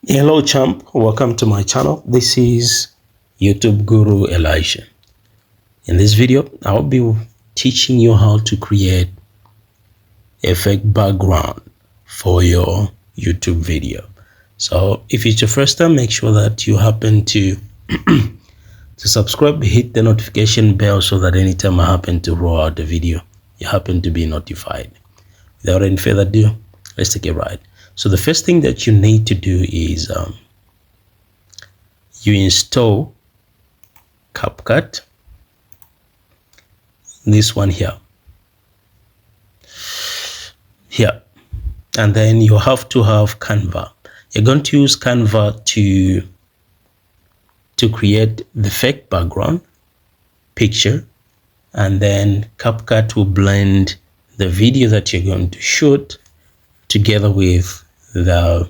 Hello champ, welcome to my channel. This is YouTube Guru Elijah. In this video, I'll be teaching you how to create a fake background for your YouTube video. So if it's your first time, make sure that you happen to subscribe, hit the notification bell so that anytime I happen to roll out the video, you happen to be notified. Without any further ado, let's take a ride. So the first thing that you need to do is you install CapCut, this one here, and then you have to have Canva. You're going to use Canva to create the fake background picture, and then CapCut will blend the video that you're going to shoot together with the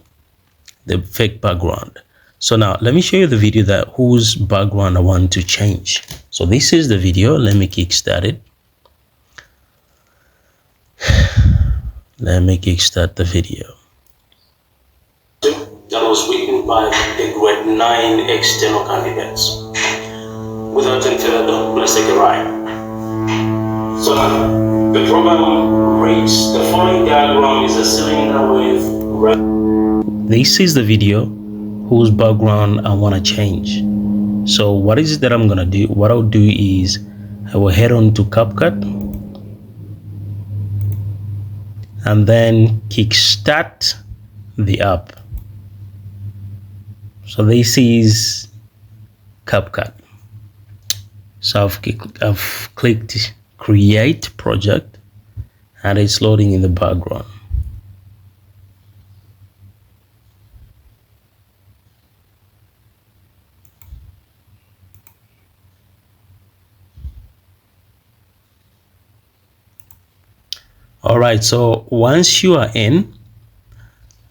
fake background. So now let me show you the video that whose background I want to change. So this is the video. Let me kickstart it. Let me kickstart the video. That was written by the grade 9 external candidates. Without any further ado, let's take a ride. So now the program reads: the following diagram is a cylinder with. This is the video whose background I want to change. So what is it that I'm gonna do? What I'll do is I will head on to CapCut and then kickstart the app. So this is CapCut. So I've clicked create project and it's loading in the background. All right, so once you are in,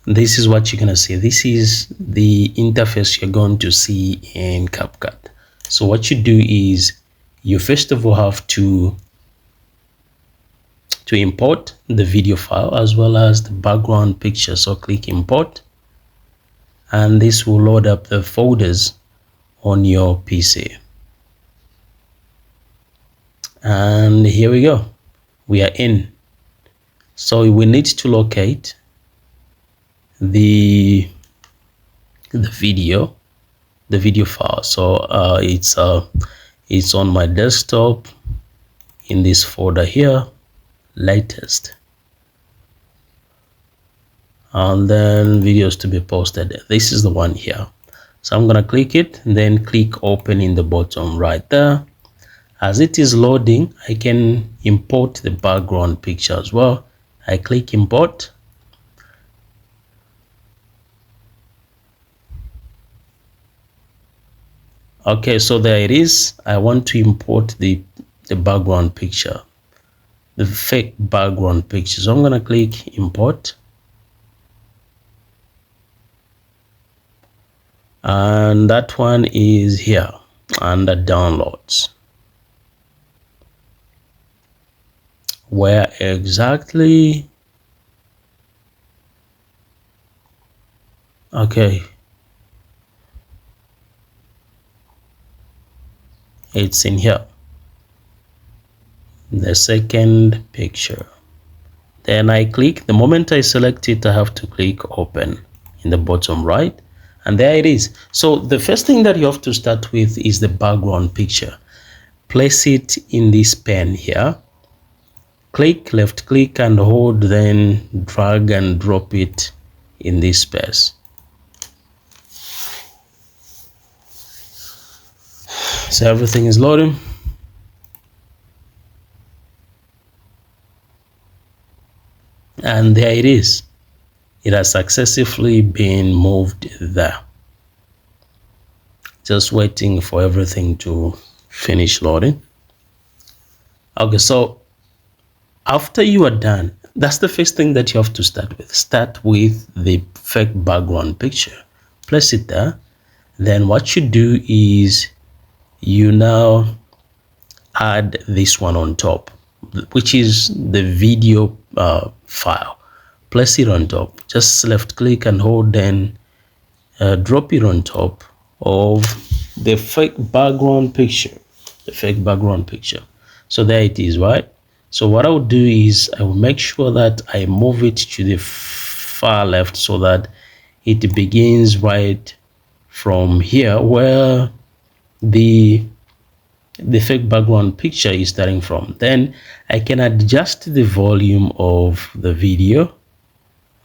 this is what you're gonna see. This is the interface you're going to see in CapCut. So what you do is you first of all have to import the video file as well as the background picture. So click import, and this will load up the folders on your PC. And here we go, we are in. So we need to locate the video file. So it's on my desktop in this folder here, latest, and then videos to be posted. This is the one here. So I'm gonna click it and then click open in the bottom right there. As it is loading, I can import the background picture as well. I click import. Okay, so there it is. I want to import the background picture, the fake background picture. So I'm gonna click import, and that one is here under downloads. Where exactly? Okay, it's in here, the second picture. Then I click. The moment I select it, I have to click open in the bottom right, and there it is. So the first thing that you have to start with is the background picture. Place it in this pen here. Click, left click and hold, then drag and drop it in this space. So everything is loading. And there it is. It has successfully been moved there. Just waiting for everything to finish loading. Okay, so after you are done, that's the first thing that you have to start with. Start with the fake background picture. Place it there. Then what you do is you now add this one on top, which is the video file. Place it on top. Just left click and hold, then drop it on top of the fake background picture, so there it is, right? So what I will do is I will make sure that I move it to the far left so that it begins right from here where the fake background picture is starting from. Then I can adjust the volume of the video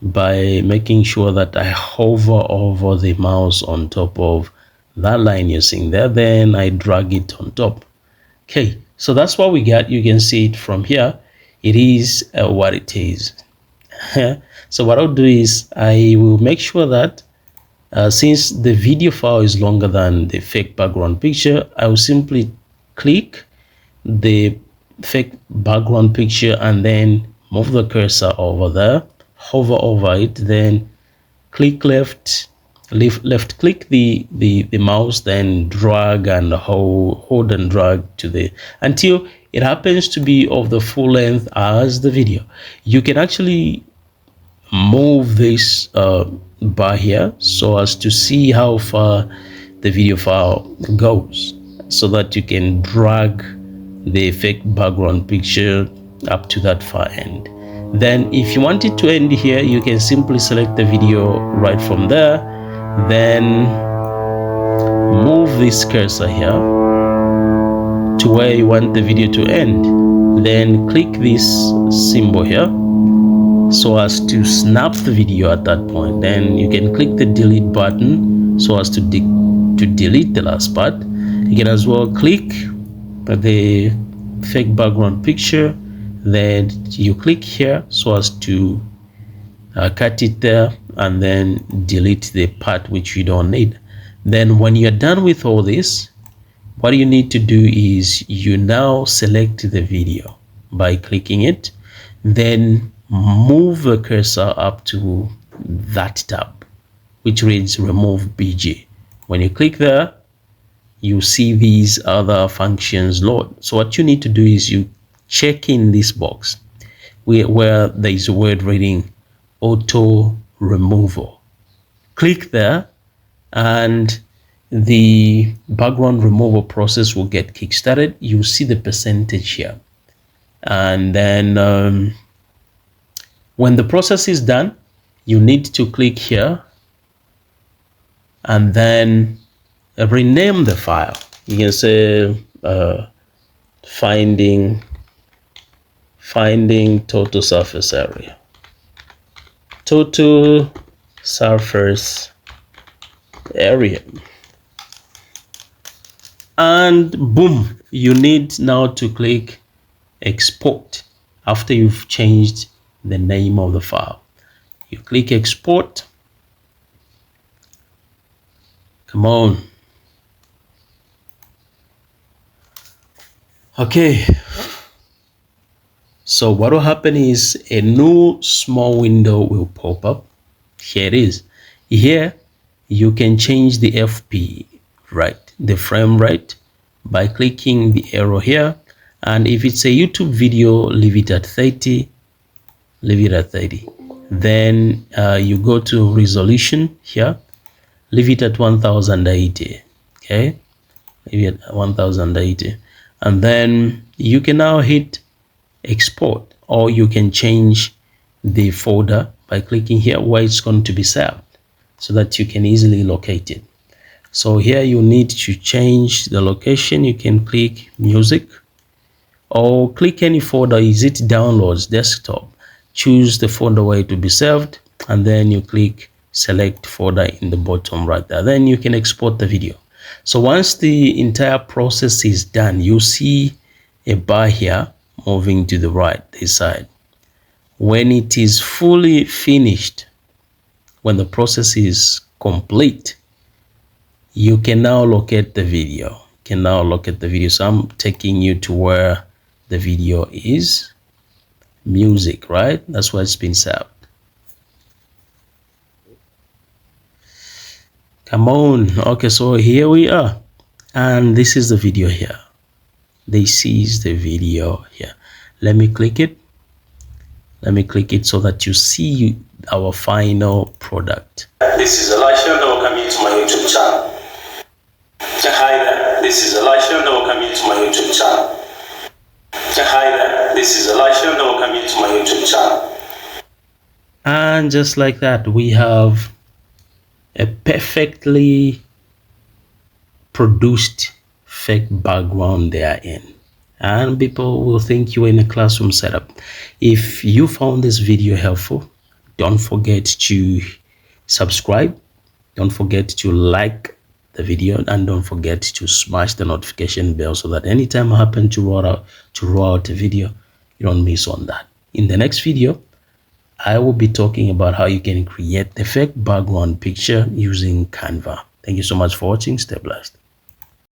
by making sure that I hover over the mouse on top of that line you're seeing there, then I drag it on top. Okay, so that's what we got. You can see it from here. It is what it is. So what I'll do is I will make sure that since the video file is longer than the fake background picture, I will simply click the fake background picture and then move the cursor over there, hover over it, then click left click the mouse, then drag and hold and drag to the until it happens to be of the full length as the video. You can actually move this bar here so as to see how far the video file goes, so that you can drag the fake background picture up to that far end. Then if you want it to end here, you can simply select the video right from there, then move this cursor here to where you want the video to end, then click this symbol here so as to snap the video at that point. Then you can click the delete button so as to delete the last part. You can as well click the fake background picture, then you click here so as to cut it there and then delete the part which you don't need. Then when you're done with all this, what you need to do is you now select the video by clicking it, then move the cursor up to that tab which reads remove BG. When you click there, you see these other functions load. So what you need to do is you check in this box where there is a word reading auto removal. Click there and the background removal process will get kickstarted. You see the percentage here, and then when the process is done, you need to click here and then rename the file. You can say finding total surface area, and boom, you need now to click export after you've changed the name of the file. You click export. Come on. Okay, so what will happen is a new small window will pop up. Here it is. Here you can change the FP, right, the frame rate, by clicking the arrow here, and if it's a YouTube video, leave it at 30. Then you go to resolution here, leave it at 1080. Okay, leave it at 1080, and then you can now hit export, or you can change the folder by clicking here where it's going to be saved so that you can easily locate it. So here you need to change the location. You can click music or click any folder. Is it downloads, desktop? Choose the folder where it will be saved, and then you click select folder in the bottom right there. Then you can export the video. So once the entire process is done, you see a bar here moving to the right, this side. When it is fully finished, when the process is complete, you can now locate the video. So I'm taking you to where the video is. Music, right? That's where it's been saved. Come on. Okay, so here we are, and this is the video here. This is the video here. Let me click it so that you see our final product. This is Elisha, and welcome you And just like that, we have a perfectly produced fake background they are in, and people will think you're in a classroom setup. If you found this video helpful, don't forget to subscribe, don't forget to like the video, and don't forget to smash the notification bell so that anytime I happen to roll out a video, you don't miss on that. In the next video, I will be talking about how you can create the fake background picture using Canva. Thank you so much for watching. Stay blessed.